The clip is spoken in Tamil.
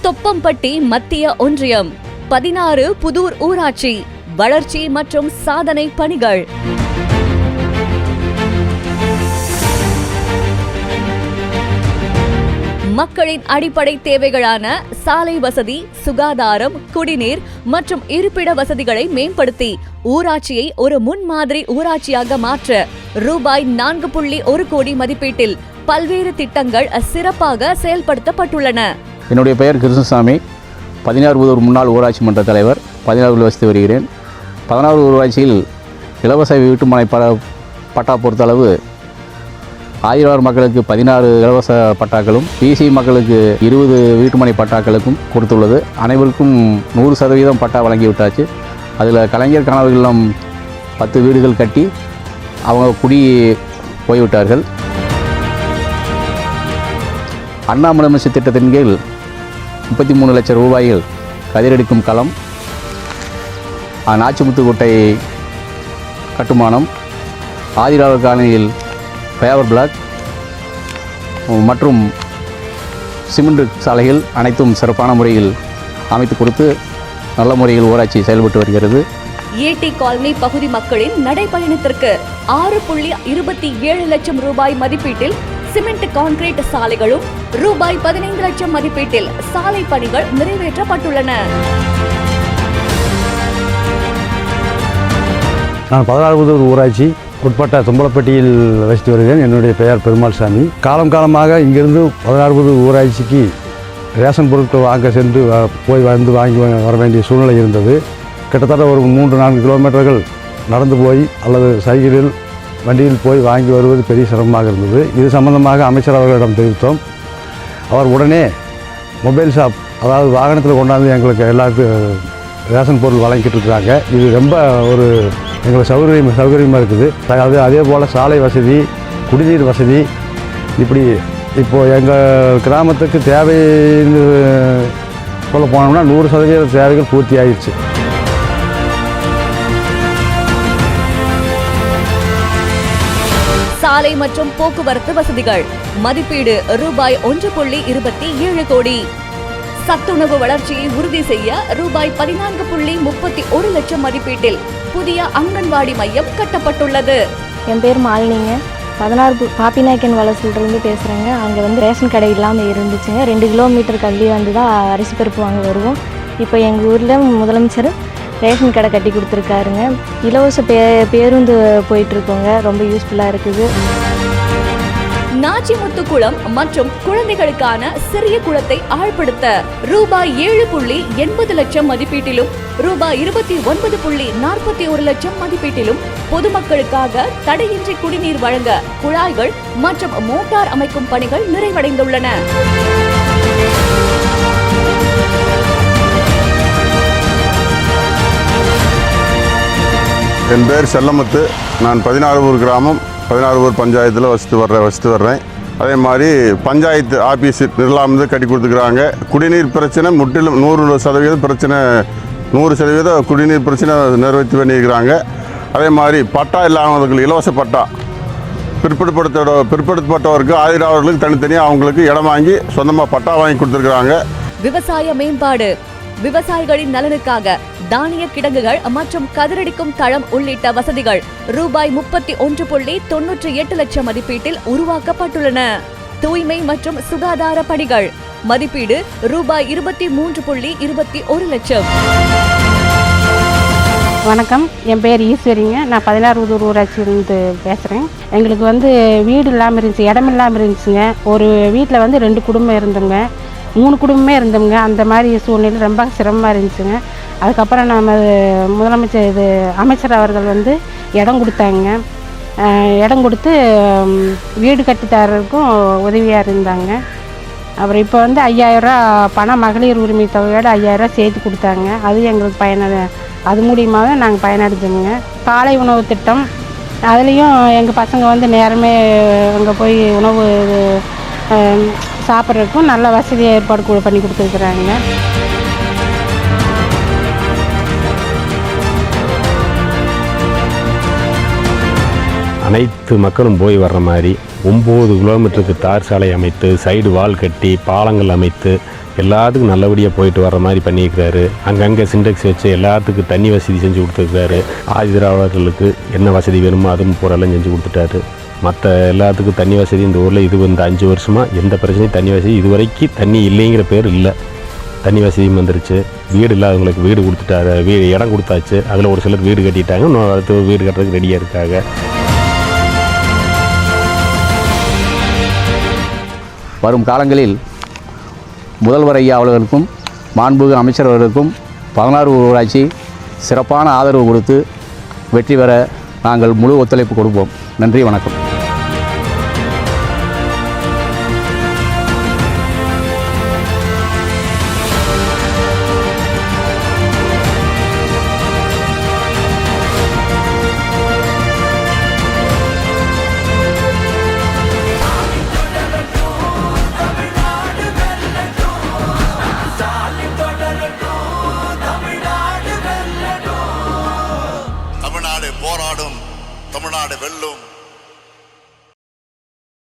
தொப்பம்பட்டி மத்திய ஒன்றியம் 16 புதூர் ஊராட்சி வளர்ச்சி மற்றும் சாதனை பணிகள். மக்களின் அடிப்படை தேவைகளான சாலை வசதி, சுகாதாரம், குடிநீர் மற்றும் இருப்பிட வசதிகளை மேம்படுத்தி ஊராட்சியை ஒரு முன்மாதிரி ஊராட்சியாக மாற்ற ரூபாய் 4.1 கோடி மதிப்பீட்டில் பல்வேறு திட்டங்கள் சிறப்பாக செயல்படுத்தப்பட்டுள்ளன. என்னுடைய பெயர் கிருஷ்ணசாமி, 16 புதூர் முன்னாள் ஊராட்சி மன்ற தலைவர். 16 வசித்து வருகிறேன். 16 ஊராட்சியில் இலவச வீட்டுமனை பட்டா பொறுத்தளவு ஆதிவார மக்களுக்கு 16 இலவச பட்டாக்களும், பிசி மக்களுக்கு 20 வீட்டுமனை பட்டாக்களுக்கும் கொடுத்துள்ளது. அனைவருக்கும் 100% பட்டா வழங்கிவிட்டாச்சு. அதில் கலைஞர் கனவு இல்லம் 10 வீடுகள் கட்டி அவங்க குடி போய்விட்டார்கள். அண்ணாமலைமிசு திட்டத்தின் கீழ் 33 லட்சம் ரூபாயில் கதிரெடுக்கும் களம், நாச்சிமுத்துக்கோட்டை கட்டுமானம், ஆதிராவர் காலனியில் ஃபேவர் பிளாக் மற்றும் சிமெண்ட் சாலைகள் அனைத்தும் சிறப்பான முறையில் அமைத்து கொடுத்து நல்ல முறையில் ஊராட்சி செயல்பட்டு வருகிறது. ஏடி காலனி பகுதி மக்களின் நடைபயணத்திற்கு 6.27 லட்சம் ரூபாய் மதிப்பீட்டில் சிமெண்ட் கான்கிரீட் சாலைகளும், ரூபாய் 15 லட்சம் மதிப்பீட்டில் சாலை பணிகள் நிறைவேற்றப்பட்டுள்ளன. நான் 16 புதூர் ஊராட்சி உட்பட்ட தும்பலப்பட்டியில் வசித்து வருகிறேன். என்னுடைய பெயர் பெருமாள் சாமி. காலமாக இங்கிருந்து 16 புதூர் ஊராட்சிக்கு ரேஷன் பொருட்கள் வாங்க சென்று வாங்கி வர வேண்டிய சூழ்நிலை இருந்தது. கிட்டத்தட்ட ஒரு 3-4 கிலோமீட்டர்கள் நடந்து போய் அல்லது சைக்கிளில் வண்டியில் போய் வாங்கி வருவது பெரிய சிரமமாக இருந்தது. இது சம்பந்தமாக அமைச்சர் அவர்களிடம் தெரிவித்தோம். அவர் உடனே மொபைல் ஷாப், அதாவது வாகனத்தில் கொண்டாந்து எங்களுக்கு எல்லாருக்கும் ரேஷன் பொருள் வழங்கிட்டு இருக்கிறாங்க. இது ரொம்ப ஒரு எங்களுக்கு சௌகரியமாக இருக்குது. அதே போல் சாலை வசதி, குடிநீர் வசதி, இப்போது எங்கள் கிராமத்துக்கு தேவைன்னு சொல்ல போனோம்னா 100% தேவைகள் பூர்த்தி ஆகிடுச்சு. சாலை மற்றும் போக்குவரத்து வசதிகள் மதிப்பீடு ரூபாய் 1.27 கோடி. சத்துணவு வளர்ச்சியை உறுதி செய்ய ரூபாய் 14.31 லட்சம் மதிப்பீட்டில் புதிய அங்கன்வாடி மையம் கட்டப்பட்டுள்ளது. என் பேர் மாலினிங்க. 16 பாப்பிநாயக்கன் வலசிலிருந்து பேசுகிறேங்க. அங்கே ரேஷன் கடை இல்லாமல் இருந்துச்சுங்க. 2 கிலோமீட்டர் தள்ளி தான் அரிசி பருப்பு வாங்க வருவோம். இப்போ எங்கள் ஊரில் முதலமைச்சர் ரேஷன் கடை கட்டி கொடுத்துருக்காருங்க. இலவச பேருந்து போயிட்டுருக்கோங்க. ரொம்ப யூஸ்ஃபுல்லாக இருக்குது. நாச்சிமுத்து குளம் மற்றும் குழந்தைகளுக்கான சிறிய குளத்தை ஆழ்படுத்த ரூபாய் 7.80 லட்சம் மதிப்பீட்டிலும், ரூபாய் 29.41 லட்சம் மதிப்பீட்டிலும் பொதுமக்களுக்காக தடையின்றி குடிநீர் வழங்க குழாய்கள் மற்றும் மோட்டார் அமைக்கும் பணிகள் நிறைவடைந்துள்ளன. என் பேர் செல்லமுத்து. நான் 16 ஊர் கிராமம், 16 ஊர் பஞ்சாயத்தில் வசித்து வர்றேன். அதே மாதிரி பஞ்சாயத்து ஆஃபீஸ் நிர்வாகம் கட்டி கொடுத்துக்கிறாங்க. குடிநீர் பிரச்சனை முற்றிலும் 100% பிரச்சனை, 100% குடிநீர் பிரச்சனை நிறைவேற்றி பண்ணியிருக்கிறாங்க. அதே மாதிரி பட்டா இல்லாதவர்களுக்கு இலவச பட்டா, பிற்படுத்தப்பட்டவருக்கு ஆதிராவர்களுக்கு தனித்தனியாக அவங்களுக்கு இடம் வாங்கி சொந்தமாக பட்டா வாங்கி கொடுத்துருக்குறாங்க. விவசாய மேம்பாடு, விவசாயிகளின் நலனுக்காக தானிய கிடங்குகள் மற்றும் கதிரடிக்கும் தளம் உள்ளிட்ட வசதிகள் ரூபாய் 31.98 லட்சம் மதிப்பீட்டில் உருவாக்கப்பட்டுள்ளன. தூய்மை மற்றும் சுகாதார பணிகள் மதிப்பீடு ரூபாய் 23.21 லட்சம். வணக்கம், என் பேர் ஈஸ்வரிங்க. நான் 16 புதூர் ஊராட்சியிலிருந்து பேசுகிறேன். எங்களுக்கு வீடு இல்லாமல் இருந்துச்சு, இடம் இல்லாமல் இருந்துச்சுங்க. ஒரு வீட்டில் 2 குடும்பம் இருந்தோங்க, 3 குடும்பமே இருந்தோங்க. அந்த மாதிரி சூழ்நிலை ரொம்ப சிரமமாக இருந்துச்சுங்க. அதுக்கப்புறம் நம்ம முதலமைச்சர் அமைச்சர் அவர்கள் இடம் கொடுத்தாங்க. இடம் கொடுத்து வீடு கட்டித்தரதுக்கும் உதவியாக இருந்தாங்க. அப்புறம் இப்போ 5000 பணம் மகளிர் உரிமை தொகையோடு 5000 சேர்த்து கொடுத்தாங்க. அது எங்களுக்கு அது மூலியமாகவே நாங்கள் பயனடைஞ்சோங்க. காலை உணவு திட்டம், அதுலேயும் எங்கள் பசங்க நேரமே அங்கே போய் உணவு சாப்பிட்றதுக்கும் நல்ல வசதியை ஏற்பாடு பண்ணி கொடுத்துருக்குறாங்க. அனைத்து மக்களும் போய் வர்ற மாதிரி 9 கிலோமீட்டருக்கு தார் சாலை அமைத்து, சைடு வால் கட்டி, பாலங்கள் அமைத்து எல்லாத்துக்கும் நல்லபடியாக போயிட்டு வர மாதிரி பண்ணியிருக்கிறாரு. அங்கங்கே சிண்டெக்ஸ் வச்சு எல்லாத்துக்கும் தண்ணி வசதி செஞ்சு கொடுத்துருக்காரு. ஆதிதிராவிடர்களுக்கு என்ன வசதி வேணுமோ அதுவும் பூரெல்லாம் செஞ்சு கொடுத்துட்டாரு. மற்ற எல்லாத்துக்கும் தண்ணி வசதி இந்த ஊரில் இந்த 5 வருஷமாக எந்த பிரச்சனையும் தண்ணி வசதி இதுவரைக்கும் தண்ணி இல்லைங்கிற பேர் இல்லை. தண்ணி வசதியும் வந்துருச்சு. வீடு இல்லாதவங்களுக்கு வீடு கொடுத்துட்டாரு. இடம் கொடுத்தாச்சு. அதில் ஒரு சிலர் வீடு கட்டிட்டாங்க. இன்னும் அடுத்து வீடு கட்டுறதுக்கு ரெடியாக இருக்காங்க. வரும் காலங்களில் முதல்வர் ஐயா அவர்களுக்கும் மாண்புமிகு அமைச்சர் அவர்களுக்கும் 16 ஊராட்சி சிறப்பான ஆதரவு கொடுத்து வெற்றி பெற நாங்கள் முழு ஒத்துழைப்பு கொடுப்போம். நன்றி, வணக்கம். தமிழ்நாடு போராடும், தமிழ்நாடு வெல்லும்.